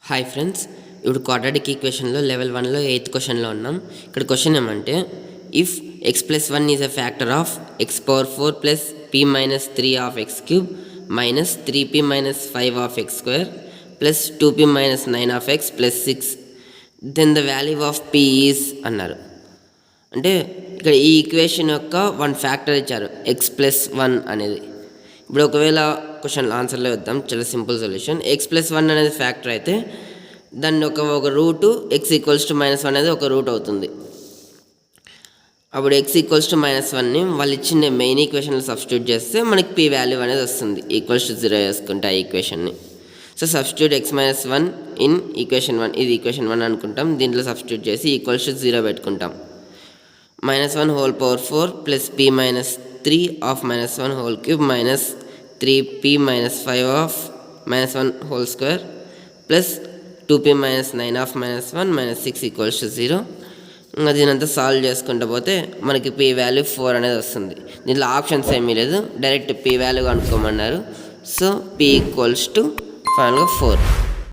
Hi friends, ఇప్పుడు quadratic ఈక్వేషన్లో level 1లో 8th క్వశ్చన్లో ఉన్నాం. ఇక్కడ క్వశ్చన్ ఏమంటే, if x+1 is a factor of x⁴ plus p minus 3 of x³ minus 3p minus 5 of x² plus 2p minus 9 of x plus 6 then the value of p is అన్నారు. అంటే ఇక్కడ ఈ equation యొక్క one factor ఇచ్చారు, x+1 అనేది. ఇప్పుడు ఒకవేళ question ఆన్సర్లో వద్దాం, చాలా సింపుల్ సొల్యూషన్. x+1 అనేది ఫ్యాక్టర్ అయితే దాన్ని ఒక రూటు x=-1 అనేది ఒక రూట్ అవుతుంది. అప్పుడు x=-1ని వాళ్ళు ఇచ్చిన మెయిన్ ఈక్వేషన్లో సబ్స్టిట్యూట్ చేస్తే మనకి p వాల్యూ అనేది వస్తుంది, =0 వేసుకుంటే ఆ ఈక్వేషన్ని. So substitute x-1 in equation 1, ఇది ఈక్వేషన్ 1 అనుకుంటాం. దీంట్లో సబ్స్టిట్యూట్ చేసి =0 పెట్టుకుంటాం. -1^4 plus p minus 3 of -1³ minus 3p minus 5 of -1² plus 2p minus 9 of -1 minus 6 0. ఇంకా దీనంతా సాల్వ్ చేసుకుంటూ పోతే మనకి p వాల్యూ 4 అనేది వస్తుంది. దీంట్లో ఆప్షన్స్ ఏమీ లేదు, డైరెక్ట్ p వాల్యూ కనుక్కోమన్నారు. సో p = ఫైనల్గా 4.